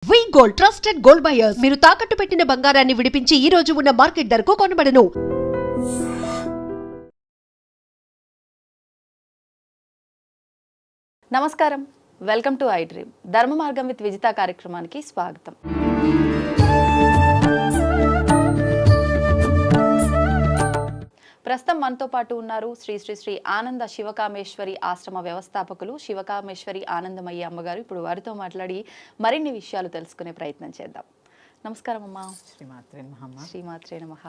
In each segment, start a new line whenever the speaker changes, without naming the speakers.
వి gold trusted gold buyers మీరు తాకట్టు పెట్టిన బంగారాన్ని విడిపించి ఈ రోజు ఉన్న మార్కెట్ ధరకు కొనబడను.
నమస్కారం, వెల్కమ్ టు ఐ డ్రీమ్. ధర్మ మార్గం విత్ విజిత కార్యక్రమానికి స్వాగతం. ప్రస్తుతం మనతో పాటు ఉన్నారు శ్రీ శ్రీ శ్రీ ఆనంద శివకామేశ్వరి ఆశ్రమ వ్యవస్థాపకులు శివకామేశ్వరి ఆనందమయ్య అమ్మగారు. ఇప్పుడు వారితో మాట్లాడి మరిన్ని విషయాలు తెలుసుకునే ప్రయత్నం చేద్దాం. నమస్కారం అమ్మా. శ్రీమాత్రే నమః.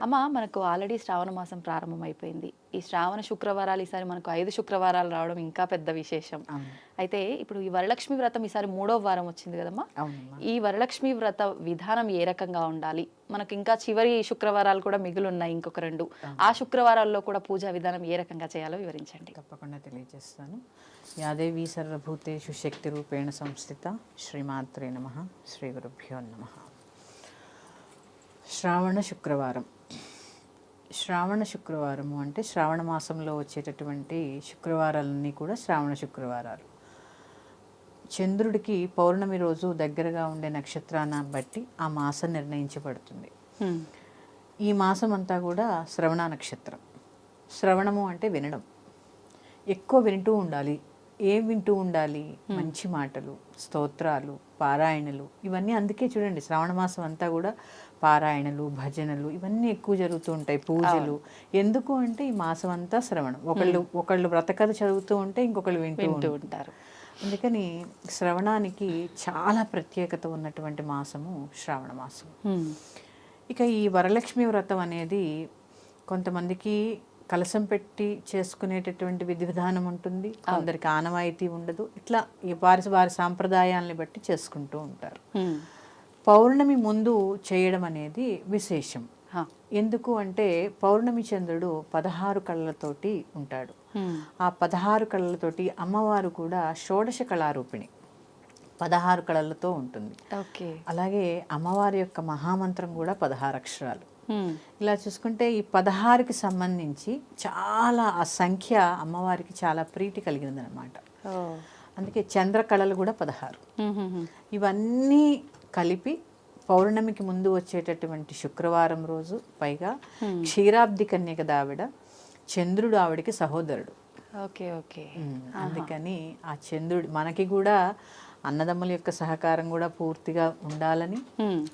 అమ్మ, మనకు ఆల్రెడీ శ్రావణ మాసం ప్రారంభం అయిపోయింది. ఈ శ్రావణ శుక్రవారాలు ఈసారి మనకు 5 శుక్రవారాలు రావడం ఇంకా పెద్ద విశేషం. అయితే ఇప్పుడు ఈ వరలక్ష్మి వ్రతం ఈసారి 3వ వారం వచ్చింది కదమ్మా. ఈ వరలక్ష్మి వ్రత విధానం ఏ రకంగా ఉండాలి? మనకు ఇంకా చివరి శుక్రవారాలు కూడా మిగిలి ఉన్నాయి, ఇంకొక 2. ఆ శుక్రవారాల్లో కూడా పూజా విధానం ఏ రకంగా చేయాలో వివరించండి.
తప్పకుండా తెలియజేస్తాను. యాదేవి సర్వభూతేషు శక్తి రూపేణ సంస్థిత శ్రీమాత్రే నమః. శ్రీ గురుభ్యో నమః. శ్రావణ శుక్రవారం. శ్రావణ శుక్రవారము అంటే శ్రావణ మాసంలో వచ్చేటటువంటి శుక్రవారాలన్నీ కూడా శ్రావణ శుక్రవారాలు. చంద్రుడికి పౌర్ణమి రోజు దగ్గరగా ఉండే నక్షత్రాన్ని బట్టి ఆ మాసం నిర్ణయించబడుతుంది. ఈ మాసం అంతా కూడా శ్రవణ నక్షత్రం. శ్రవణము అంటే వినడం, ఎక్కువ వింటూ ఉండాలి. ఏం వింటూ ఉండాలి? మంచి మాటలు, స్తోత్రాలు, పారాయణలు, ఇవన్నీ. అందుకే చూడండి, శ్రావణ మాసం అంతా కూడా పారాయణలు, భజనలు ఇవన్నీ ఎక్కువ జరుగుతూ ఉంటాయి, పూజలు. ఎందుకు అంటే ఈ మాసం అంతా శ్రవణం. ఒకళ్ళు వ్రతకథ చదువుతూ ఉంటే ఇంకొకళ్ళు వింటూ ఉంటారు. అందుకని శ్రవణానికి చాలా ప్రత్యేకత ఉన్నటువంటి మాసము శ్రావణ మాసం. ఇక ఈ వరలక్ష్మి వ్రతం అనేది కొంతమందికి కలశం పెట్టి చేసుకునేటటువంటి విధి విధానం ఉంటుంది, కొందరికి ఆనవాయితీ ఉండదు. ఇట్లా వారి సాంప్రదాయాలని బట్టి చేసుకుంటూ ఉంటారు. పౌర్ణమి ముందు చేయడం అనేది విశేషం. ఎందుకు అంటే పౌర్ణమి చంద్రుడు 16 కళ్ళతోటి ఉంటాడు. ఆ 16 కళ్ళతోటి అమ్మవారు కూడా షోడశ కళారూపిణి, 16 కళలతో ఉంటుంది. అలాగే అమ్మవారి యొక్క మహామంత్రం కూడా 16 అక్షరాలు. ఇలా చూసుకుంటే ఈ 16కి సంబంధించి చాలా, ఆ సంఖ్య అమ్మవారికి చాలా ప్రీతి కలిగినది అనమాట. అందుకే చంద్ర కళలు కూడా 16. ఇవన్నీ కలిపి పౌర్ణమికి ముందు వచ్చేటటువంటి శుక్రవారం రోజు, పైగా క్షీరాబ్ది కన్య కదా ఆవిడ, చంద్రుడు ఆవిడకి సహోదరుడు. అందుకని ఆ చంద్రుడు మనకి కూడా అన్నదమ్ముల యొక్క సహకారం కూడా పూర్తిగా ఉండాలని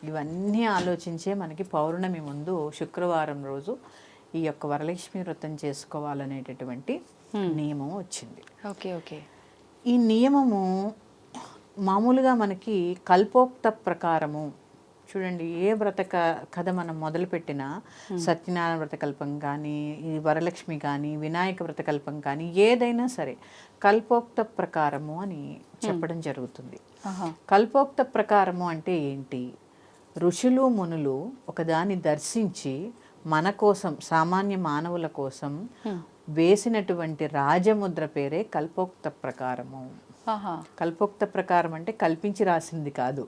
ఇవన్నీ ఆలోచించే మనకి పౌర్ణమి ముందు శుక్రవారం రోజు ఈ యొక్క వరలక్ష్మి వ్రతం చేసుకోవాలనేటటువంటి నియమం వచ్చింది. ఈ నియమము మామూలుగా మనకి కల్పోక్త ప్రకారము, చూడండి, ఏ వ్రత కథ మనం మొదలుపెట్టినా, సత్యనారాయణ వ్రతకల్పం కానీ, ఈ వరలక్ష్మి కానీ, వినాయక వ్రతకల్పం కానీ, ఏదైనా సరే కల్పోక్త ప్రకారము అని చెప్పడం జరుగుతుంది. కల్పోక్త ప్రకారము అంటే ఏంటి? ఋషులు మునులు ఒకదాన్ని దర్శించి మన కోసం, సామాన్య మానవుల కోసం వేసినటువంటి రాజముద్ర పేరే కల్పోక్త ప్రకారము. కల్పోక్త ప్రకారం అంటే కల్పించి రాసింది కాదు,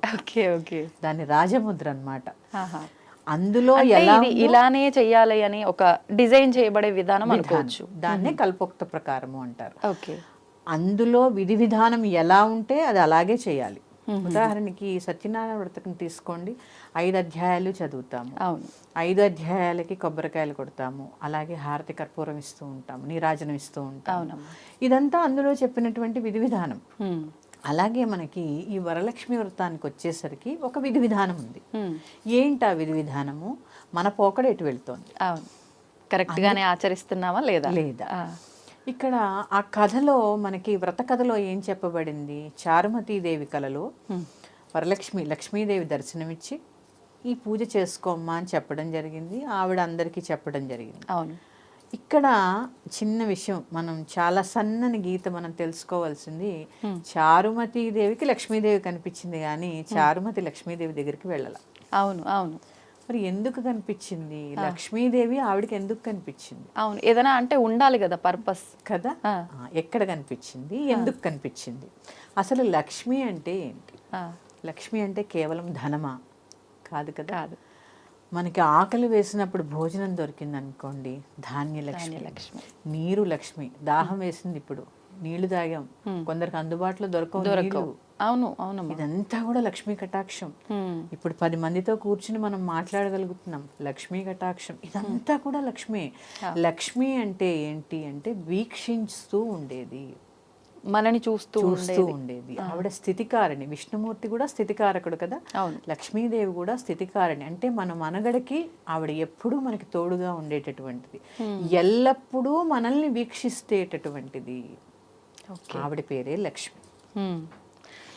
దాని రాజముద్ర అన్నమాట. అందులో
ఇలానే చెయ్యాలి అని ఒక డిజైన్ చేయబడే విధానం అనుకోవచ్చు.
దాన్నే కల్పోక్త ప్రకారము అంటారు. అందులో విధి విధానం ఎలా ఉంటే అది అలాగే చేయాలి. ఉదాహరణకి సత్యనారాయణ వ్రతం తీసుకోండి, 5 అధ్యాయాలు చదువుతాము. 5 అధ్యాయాలకి కొబ్బరికాయలు కొడతాము, అలాగే హారతి కర్పూరం ఇస్తూ ఉంటాము, నీరాజనం ఇస్తూ ఉంటాము. ఇదంతా అందులో చెప్పినటువంటి విధి విధానం. అలాగే మనకి ఈ వరలక్ష్మి వ్రతానికి వచ్చేసరికి ఒక విధి విధానం ఉంది. ఏంటి ఆ విధి విధానము? మన పోకడ ఎటు వెళ్తోంది,
కరెక్ట్ గానే ఆచరిస్తున్నామా లేదా?
ఇక్కడ ఆ కథలో మనకి వ్రత కథలో ఏం చెప్పబడింది? చారుమతీదేవి కలలో లక్ష్మీదేవి దర్శనమిచ్చి ఈ పూజ చేసుకోమ్మా అని చెప్పడం జరిగింది. ఆవిడ అందరికీ చెప్పడం జరిగింది. ఇక్కడ చిన్న విషయం, మనం చాలా సన్నని గీత మనం తెలుసుకోవాల్సింది. చారుమతీదేవికి లక్ష్మీదేవి కనిపించింది కానీ చారుమతి లక్ష్మీదేవి దగ్గరికి వెళ్ళాల. మరి ఎందుకు కనిపించింది? లక్ష్మీదేవి ఆవిడకి ఎందుకు కనిపించింది?
ఏదైనా అంటే ఉండాలి కదా, పర్పస్ కదా.
ఎక్కడ కనిపించింది, ఎందుకు కనిపించింది? అసలు లక్ష్మి అంటే ఏంటి? లక్ష్మి అంటే కేవలం ధనమా? కాదు కదా. మనకి ఆకలి వేసినప్పుడు భోజనం దొరికింది అనుకోండి, ధాన్యలక్ష్మి. నీరు లక్ష్మి. దాహం వేసింది, ఇప్పుడు నీళ్లు తాగాం, కొందరికి అందుబాటులో దొరకవు,
అవును అవునమ్మా.
ఇదంతా కూడా లక్ష్మీ కటాక్షం. ఇప్పుడు 10 మందితో కూర్చుని మనం మాట్లాడగలుగుతున్నాం, లక్ష్మీ కటాక్షం. ఇదంతా కూడా లక్ష్మి. లక్ష్మి అంటే ఏంటి అంటే వీక్షిస్తూ ఉండేది,
మనని చూస్తూ
ఉండేది. ఆవిడ స్థితికారిణి. విష్ణుమూర్తి కూడా స్థితికారకుడు కదా,
అవును.
లక్ష్మీదేవి కూడా స్థితికారిణి. అంటే మన మనగడకి ఆవిడ ఎప్పుడూ మనకి తోడుగా ఉండేటటువంటిది, ఎల్లప్పుడూ మనల్ని వీక్షిస్తేటటువంటిది. ఆవిడ పేరే లక్ష్మి.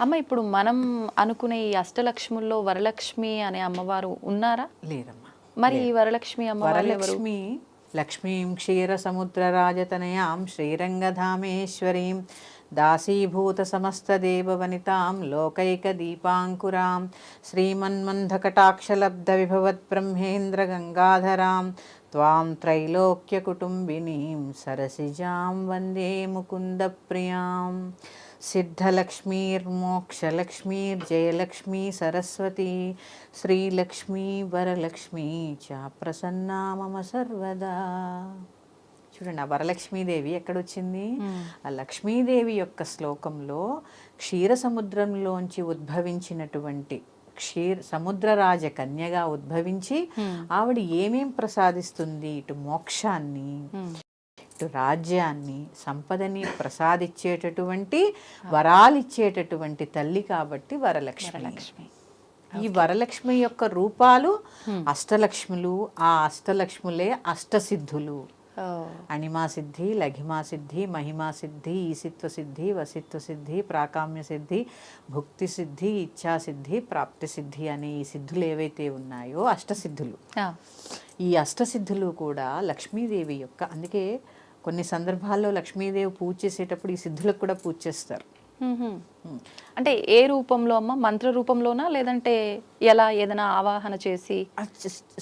అమ్మ, ఇప్పుడు మనం అనుకునే ఈ అష్టలక్ష్ముల్లో వరలక్ష్మి అనే అమ్మవారు ఉన్నారా?
లేరమ్మా.
మరి ఈ వరలక్ష్మి అమ్మవారు ఎవరు?
వరలక్ష్మి లక్ష్మీం క్షీర సముద్ర రాజతనయాం శ్రీరంగధామేశ్వరీం దాసీభూత సమస్త దేవవనితాం లోకైక దీపాంకురాం శ్రీమన్మంధకటాక్షలబ్ధ విభవత్ బ్రహ్మేంద్ర గంగాధరాం త్వాం త్రైలోక్య కుటుంబినీం సరసిజాం వందే ముకుంద ప్రియాం సిద్ధలక్ష్మీర్మోక్షలక్ష్మీర్జయలక్ష్మీ సరస్వతి శ్రీలక్ష్మీ వరలక్ష్మీ చ ప్రసన్నా మమ సర్వదా. చూడండి, ఆ వరలక్ష్మీదేవి ఎక్కడొచ్చింది? ఆ లక్ష్మీదేవి యొక్క శ్లోకంలో క్షీర సముద్రంలోంచి ఉద్భవించినటువంటి సముద్రరాజ కన్యగా ఉద్భవించి ఆవిడ ఏమేం ప్రసాదిస్తుంది? ఇటు మోక్షాన్ని, ఇటు రాజ్యాన్ని, సంపదని ప్రసాదించేటటువంటి వరాలిచ్చేటటువంటి తల్లి కాబట్టి వరలక్ష్మి. ఈ వరలక్ష్మి యొక్క రూపాలు అష్టలక్ష్ములు. ఆ అష్టలక్ష్ములే అష్టసిద్ధులు. అణిమా సిద్ధి, లఘిమా సిద్ధి, మహిమా సిద్ధి, ఈసిత్వ సిద్ధి, వసిత్వ సిద్ధి, ప్రాకామ్య సిద్ధి, భుక్తి సిద్ధి, ఇచ్ఛా సిద్ధి, ప్రాప్తి సిద్ధి అనే ఈ సిద్ధులు ఏవైతే ఉన్నాయో అష్టసిద్ధులు. ఈ అష్టసిద్ధులు కూడా లక్ష్మీదేవి యొక్క, అందుకే కొన్ని సందర్భాల్లో లక్ష్మీదేవి పూజ చేసేటప్పుడు ఈ సిద్ధులకు కూడా పూజ చేస్తారు.
అంటే ఏ రూపంలో అమ్మ? మంత్ర రూపంలోనా, లేదంటే ఎలా ఏదైనా ఆవాహన చేసి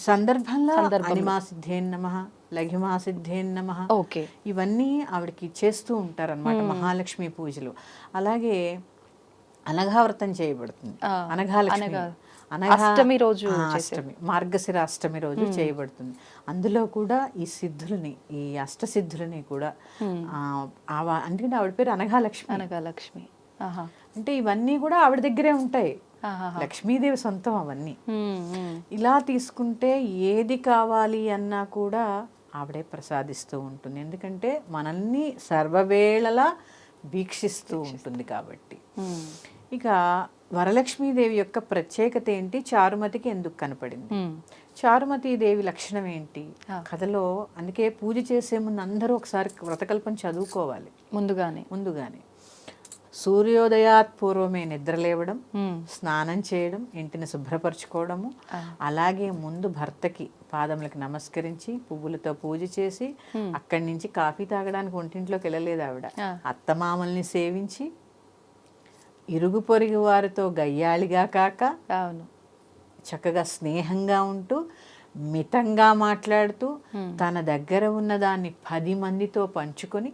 సందర్భంలో అణిమా సిద్ధేన్ నమః, లఘిమా సిద్ధేన్ నమః,
ఓకే,
ఇవన్నీ ఆవిడకి చేస్తూ ఉంటారన్నమాట మహాలక్ష్మి పూజలు. అలాగే అనఘావ్రతం చేయబడుతుంది. అనఘాలక్ష్మి
అష్టమి రోజు,
అష్టమి మార్గశిర అష్టమి రోజు చేయబడుతుంది. అందులో కూడా ఈ సిద్ధులని, ఈ అష్టసిద్ధులని కూడా అందుకని ఆవిడ పేరు అనఘాలక్ష్మి.
అనఘాలక్ష్మి
అంటే ఇవన్నీ కూడా ఆవిడ దగ్గరే ఉంటాయి, లక్ష్మీదేవి సొంతం అవన్నీ. ఇలా తీసుకుంటే ఏది కావాలి అన్నా కూడా ఆవిడే ప్రసాదిస్తూ ఉంటుంది. ఎందుకంటే మనల్ని సర్వవేళలా వీక్షిస్తూ ఉంటుంది కాబట్టి. ఇక వరలక్ష్మీదేవి యొక్క ప్రత్యేకత ఏంటి? చారుమతికి ఎందుకు కనపడింది? చారుమతీదేవి లక్షణం ఏంటి కథలో? అందుకే పూజ చేసే ముందు అందరూ ఒకసారి వ్రతకల్పం చదువుకోవాలి ముందుగానే. సూర్యోదయాత్ పూర్వమే నిద్రలేవడం, స్నానం చేయడం, ఇంటిని శుభ్రపరచుకోవడము, అలాగే ముందు భర్తకి పాదములకు నమస్కరించి పువ్వులతో పూజ చేసి అక్కడి నుంచి కాఫీ తాగడానికి ఒంటింట్లోకి వెళ్ళలేదు ఆవిడ. అత్తమామల్ని సేవించి ఇరుగు పొరుగు వారితో గయ్యాళిగా కాక చక్కగా స్నేహంగా ఉంటూ మితంగా మాట్లాడుతూ తన దగ్గర ఉన్నదాన్ని 10 మందితో పంచుకొని,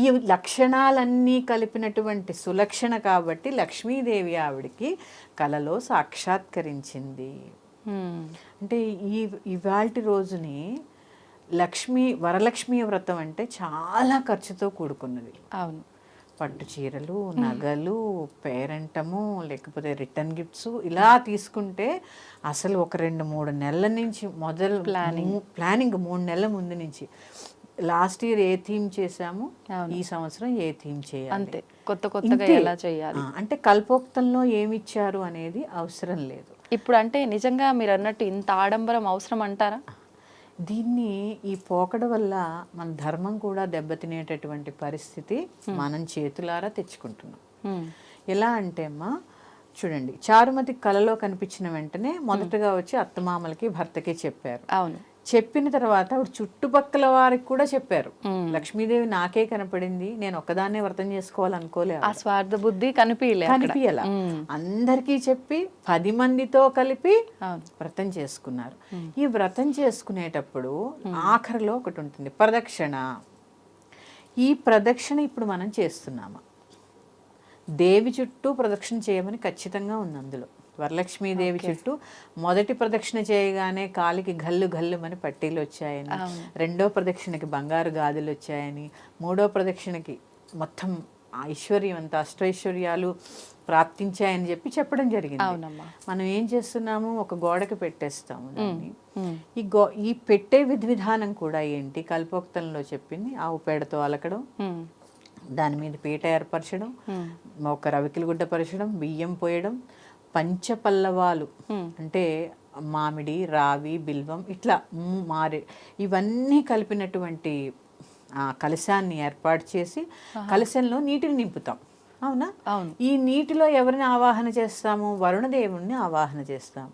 ఈ లక్షణాలన్నీ కలిపినటువంటి సులక్షణ కాబట్టి లక్ష్మీదేవి ఆవిడికి కలలో సాక్షాత్కరించింది. అంటే ఇవాల్టి రోజుని వరలక్ష్మీ వ్రతం అంటే చాలా ఖర్చుతో కూడుకున్నది.
అవును,
పట్టు చీరలు, నగలు, పేరెంటము, లేకపోతే రిటర్న్ గిఫ్ట్స్, ఇలా తీసుకుంటే అసలు ఒక 2-3 నెలల నుంచి మొదలు ప్లానింగ్ 3 నెలల ముందు నుంచి. లాస్ట్ ఇయర్ ఏ థీమ్ చేసాము, ఈ సంవత్సరం ఏ థీమ్ చేయాలి,
అంతే. కొత్తగా ఎలా చేయాలి
అంటే కల్పోక్తంలో ఏమిచ్చారు అనేది అవసరం లేదు
ఇప్పుడు. అంటే నిజంగా మీరు అన్నట్టు ఇంత ఆడంబరం అవసరం అంటారా?
దీన్ని ఈ పోకడ వల్ల మన ధర్మం కూడా దెబ్బతినేటటువంటి పరిస్థితి మనం చేతులారా తెచ్చుకుంటున్నాం. ఎలా అంటే అమ్మా చూడండి, చారుమతి కలలో కనిపించిన వెంటనే మొదటగా వచ్చి అత్తమామలకి భర్తకి చెప్పారు.
అవును,
చెప్పిన తర్వాత ఆవిడ చుట్టుపక్కల వారికి కూడా చెప్పారు, లక్ష్మీదేవి నాకే కనపడింది, నేను ఒక్కదాన్నే వ్రతం చేసుకోవాలనుకోలే.
ఆ స్వార్థ బుద్ధి కనిపించాల.
అందరికీ చెప్పి 10 మందితో కలిపి వ్రతం చేసుకున్నారు. ఈ వ్రతం చేసుకునేటప్పుడు ఆఖరిలో ఒకటి ఉంటుంది, ప్రదక్షిణ. ఈ ప్రదక్షిణ ఇప్పుడు మనం చేస్తున్నామా? దేవి చుట్టూ ప్రదక్షిణ చేయమని ఖచ్చితంగా ఉంది అందులో. వరలక్ష్మీదేవి చుట్టూ మొదటి ప్రదక్షిణ చేయగానే కాలికి గల్లుమని పట్టీలు వచ్చాయని, రెండో ప్రదక్షిణకి బంగారు గాజులు వచ్చాయని, మూడో ప్రదక్షిణకి మొత్తం ఐశ్వర్యవంత అష్టైశ్వర్యాలు ప్రాప్తించాయని చెప్పడం జరిగింది.
అవునమ్మా.
మనం ఏం చేస్తున్నాము, ఒక గోడకి పెట్టేస్తాము దాన్ని. ఈ పెట్టే విధానం కూడా ఏంటి, కల్పోక్తంలో చెప్పింది ఆవు పేడతో అలకడం, దాని మీద పీట ఏర్పరచడం, ఒక రవికిల గుడ్డ పరచడం, బియ్యం పోయడం, పంచపల్లవాలు అంటే మామిడి, రావి, బిల్వం ఇట్లా ఇవన్నీ కలిపినటువంటి కలశాన్ని ఏర్పాటు చేసి కలశంలో నీటిని నింపుతాం. అవునా? ఈ నీటిలో ఎవరిని ఆవాహన చేస్తాము, వరుణదేవుణ్ణి ఆవాహన చేస్తాం.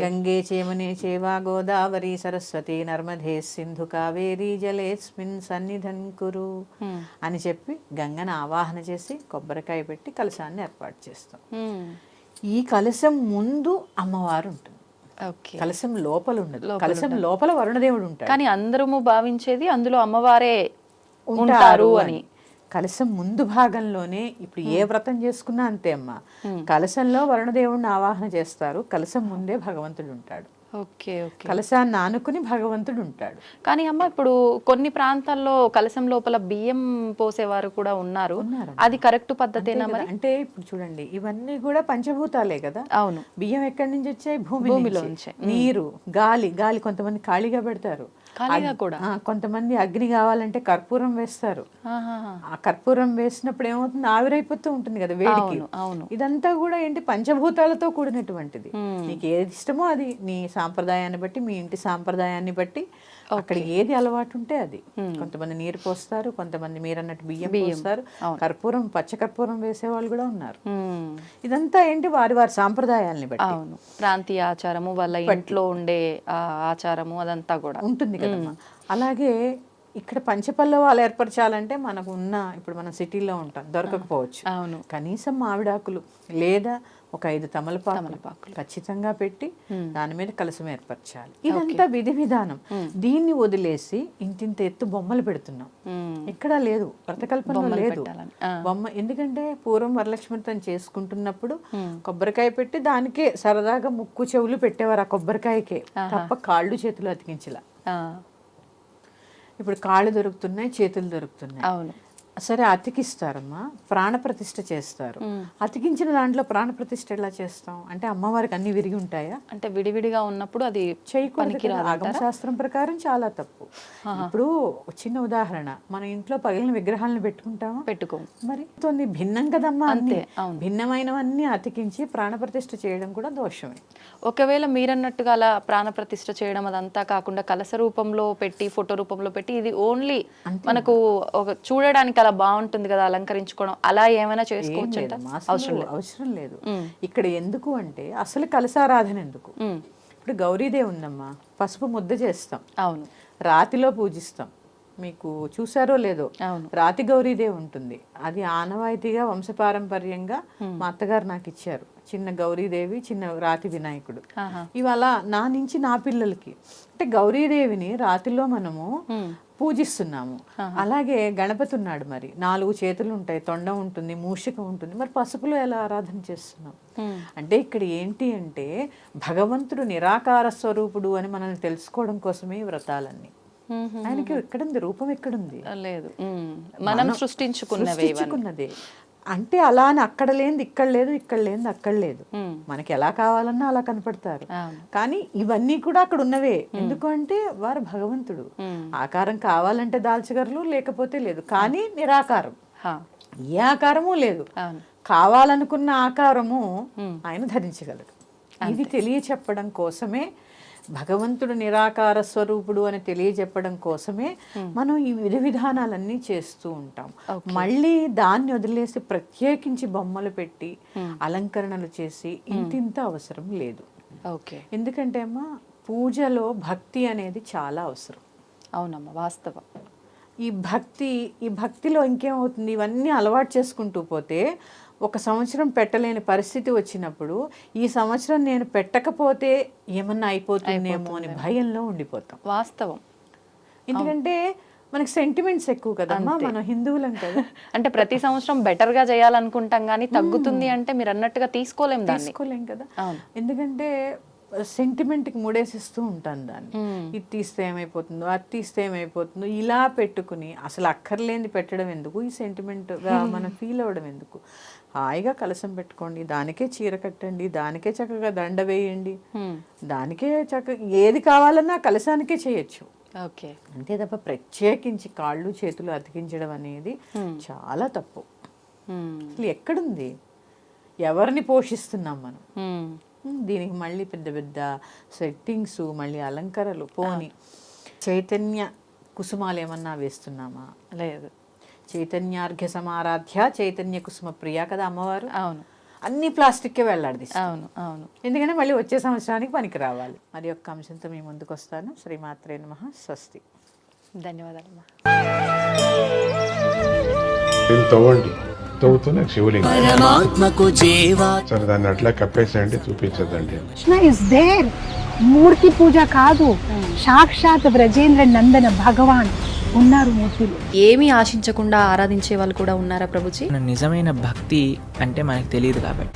గంగే చేమనే చేవా గోదావరి సరస్వతి నర్మదే సింధు కావేరీ జలేస్మిన్ సన్నిధన్ కురు అని చెప్పి గంగను ఆవాహన చేసి కొబ్బరికాయ పెట్టి కలశాన్ని ఏర్పాటు చేస్తాం. ఈ కలశం ముందు అమ్మవారు ఉంటుంది, కలశం లోపల ఉండదు. కలశం లోపల వరుణదేవుడు ఉంటాడు.
కానీ అందరము భావించేది అందులో అమ్మవారే ఉంటారు అని.
కలశం ముందు భాగంలోనే ఇప్పుడు ఏ వ్రతం చేసుకున్నా అంతే అమ్మా, కలశంలో వరుణదేవుడిని ఆవాహన చేస్తారు, కలశం ముందే భగవంతుడు ఉంటాడు. కలశాన్ని ఆనుకుని భగవంతుడు ఉంటాడు.
కానీ అమ్మ ఇప్పుడు కొన్ని ప్రాంతాల్లో కలశం లోపల బియ్యం పోసేవారు కూడా ఉన్నారు. అది కరెక్ట్ పద్ధతేనా మరి?
అంటే ఇప్పుడు చూడండి, ఇవన్నీ కూడా పంచభూతాలే కదా.
అవును.
బియ్యం ఎక్కడి నుంచి వచ్చాయి, భూమిలో. నీరు, గాలి కొంతమంది ఖాళీగా పెడతారు, కొంతమంది అగ్ని కావాలంటే కర్పూరం వేస్తారు. ఆ కర్పూరం వేసినప్పుడు ఏమవుతుంది, ఆవిరైపోతూ ఉంటుంది కదా వేడికి. ఇదంతా కూడా ఏంటి, పంచభూతాలతో కూడినటువంటిది. నీకు ఏది ఇష్టమో అది, నీ సాంప్రదాయాన్ని బట్టి, మీ ఇంటి సాంప్రదాయాన్ని బట్టి అక్కడ ఏది అలవాటు ఉంటే అది. కొంతమంది నీరు పోస్తారు, కొంతమంది మీరన్నట్టు బియ్యం పోస్తారు, కర్పూరం, పచ్చ కర్పూరం వేసే వాళ్ళు కూడా ఉన్నారు. ఇదంతా ఏంటి, వారి వారి సాంప్రదాయాల్ని బట్టి,
ప్రాంతీయ ఆచారము, వాళ్ళ ఇంట్లో ఉండే ఆచారము అదంతా కూడా ఉంటుంది కదమ్మా.
అలాగే ఇక్కడ పంచపల్లవాలు ఏర్పరచాలంటే మనకు ఇప్పుడు మనం సిటీలో ఉంటాం, దొరకకపోవచ్చు. కనీసం మామిడాకులు లేదా ఒక 5 తమలపాకులు ఖచ్చితంగా పెట్టి దాని మీద కలశం ఏర్పరచాలి. ఇదంతా విధి విధానం. దీన్ని వదిలేసి ఇంతింత ఎత్తు బొమ్మలు పెడుతున్నాం. ఇక్కడ లేదు, వ్రతకల్పనలో లేదు బొమ్మ. ఎందుకంటే పూర్వం వరలక్ష్మితం చేసుకుంటున్నప్పుడు కొబ్బరికాయ పెట్టి దానికే సరదాగా ముక్కు చెవులు పెట్టేవారు, ఆ కొబ్బరికాయకే తప్ప కాళ్ళు చేతులు అతికించలా. ఇప్పుడు కాళ్ళు దొరుకుతున్నాయి, చేతులు దొరుకుతున్నాయి.
అవును.
సరే, అతికిస్తారమ్మా, ప్రాణప్రతిష్ఠ చేస్తారు. అతికించిన దాంట్లో ప్రాణప్రతిష్ఠ ఎలా చేస్తాం అంటే, అమ్మవారికి అన్ని విరిగి ఉంటాయా
అంటే విడివిడిగా ఉన్నప్పుడు అది
చేయకూడదు. ఆగమశాస్త్రం ప్రకారం చాలా తప్పు. ఇప్పుడు చిన్న ఉదాహరణ, మన ఇంట్లో పగిలిన విగ్రహాలను పెట్టుకోము మరి, భిన్నం కదమ్మా. అంతే, భిన్నమైనవన్నీ అతికించి ప్రాణప్రతిష్ఠ చేయడం కూడా దోషమే.
ఒకవేళ మీరన్నట్టుగా అలా ప్రాణప్రతిష్ఠ చేయడం అదంతా కాకుండా కలశ రూపంలో పెట్టి, ఫోటో రూపంలో పెట్టి, ఇది ఓన్లీ మనకు ఒక చూడడానికి అలా బాగుంటుంది కదా అలంకరించుకోవడం, అలా ఏమైనా చేసుకోవచ్చు?
అవసరం లేదు. ఇక్కడ ఎందుకు అంటే, అసలు కలశారాధన ఎందుకు? ఇప్పుడు గౌరీదేవి ఉందమ్మా, పసుపు ముద్ద చేస్తాం.
అవును.
రాతిలో పూజిస్తాం. మీకు చూసారో లేదో, రాతి గౌరీదేవి ఉంటుంది. అది ఆనవాయితీగా వంశపారంపర్యంగా మా అత్తగారు నాకు ఇచ్చారు. చిన్న గౌరీదేవి, చిన్న రాతి వినాయకుడు. ఇవాళ నా నుంచి నా పిల్లలకి అంటే గౌరీదేవిని రాతిలో మనము పూజిస్తున్నాము. అలాగే గణపతి ఉన్నాడు, మరి 4 చేతులు ఉంటాయి, తొండం ఉంటుంది, మూషిక ఉంటుంది. మరి పసుపులో ఎలా ఆరాధన చేస్తున్నాం అంటే, ఇక్కడ ఏంటి అంటే భగవంతుడు నిరాకార స్వరూపుడు అని మనల్ని తెలుసుకోవడం కోసమే వ్రతాలన్నీ. ఎక్కడుంది రూపం, ఎక్కడుంది?
లేదు, మనం సృష్టించుకున్నదే.
అంటే అలా అని అక్కడ లేనిది ఇక్కడ లేదు, ఇక్కడ లేనిది అక్కడ లేదు. మనకి ఎలా కావాలన్నా అలా కనపడతారు. కానీ ఇవన్నీ కూడా అక్కడ ఉన్నవే. ఎందుకంటే వారు భగవంతుడు. ఆకారం కావాలంటే దాల్చగలరు, లేకపోతే లేదు. కానీ నిరాకారం, ఏ ఆకారము లేదు. కావాలనుకున్న ఆకారము ఆయన ధరించగలడు. ఇది తెలియచెప్పడం కోసమే, భగవంతుడు నిరాకార స్వరూపుడు అని తెలియజెప్పడం కోసమే మనం ఈ విధి విధానాలన్నీ చేస్తూ ఉంటాం. మళ్ళీ దాన్ని వదిలేసి ప్రత్యేకించి బొమ్మలు పెట్టి అలంకరణలు చేసి ఇంతింత అవసరం లేదు. ఎందుకంటే అమ్మా, పూజలో భక్తి అనేది చాలా అవసరం.
అవునమ్మా, వాస్తవం.
ఈ భక్తిలో ఇంకేమవుతుంది, ఇవన్నీ అలవాటు చేసుకుంటూ పోతే ఒక సంవత్సరం పెట్టలేని పరిస్థితి వచ్చినప్పుడు, ఈ సంవత్సరం నేను పెట్టకపోతే ఏమన్నా అయిపోతుందేమో అని భయంలో ఉండిపోతాం.
వాస్తవం.
ఎందుకంటే మనకి సెంటిమెంట్స్ ఎక్కువ కదమ్మా, మనం హిందువులం కదా.
అంటే ప్రతి సంవత్సరం బెటర్ గా చేయాలనుకుంటాం, కానీ తగ్గుతుంది అంటే మీరు అన్నట్టుగా తీసుకోలేం కదా.
ఎందుకంటే సెంటిమెంట్కి ముడేసిస్తూ ఉంటాను దాన్ని. ఇది తీస్తే ఏమైపోతుందో, అది తీస్తే ఏమైపోతుందో, ఇలా పెట్టుకుని అసలు అక్కర్లేని పెట్టడం ఎందుకు, ఈ సెంటిమెంట్గా మనం ఫీల్ అవ్వడం ఎందుకు. హాయిగా కలసం పెట్టుకోండి, దానికే చీర కట్టండి, దానికే చక్కగా దండ వేయండి, దానికే చక్కగా ఏది కావాలన్నా కలసానికే చేయొచ్చు.
ఓకే.
అంతే తప్ప ప్రత్యేకించి కాళ్ళు చేతులు అతికించడం అనేది చాలా తప్పు. అసలు ఎక్కడుంది, ఎవరిని పోషిస్తున్నాం మనం? దీనికి మళ్ళీ పెద్ద పెద్ద సెట్టింగ్స్, మళ్ళీ అలంకరణలు పోని. చైతన్య కుసుమాలు ఏమన్నా వేస్తున్నామా?
లేదు.
చైతన్యార్ఘ్య సమారాధ్య చైతన్య కుసుమ ప్రియ కదా అమ్మవారు.
అవును.
అన్ని ప్లాస్టిక్కే వెళ్ళాడు.
అవును అవును.
ఎందుకంటే మళ్ళీ వచ్చే సంవత్సరానికి పనికి రావాలి. మరి యొక్క అంశంతో మీ ముందుకు వస్తాను. శ్రీమాత్రే నమః. స్వస్తి.
ధన్యవాదాలమ్మా.
తవ్వండి, తవ్వుతూనే శివలింగం.
పరమాత్మకు జీవా
సరే, దాన్ని అట్లా కప్పేసేయండి, చూపించదండి.
Krishna is there. మూర్తి పూజ కాదు, సాక్షాత్ బ్రజేంద్ర నందన భగవాన్ ఉన్నారు మూర్తిలో.
ఏమీ ఆశించకుండా ఆరాధించే వాళ్ళు కూడా ఉన్నారా ప్రభుజీ?
నిజమైన భక్తి అంటే మనకు తెలియదు కాబట్టి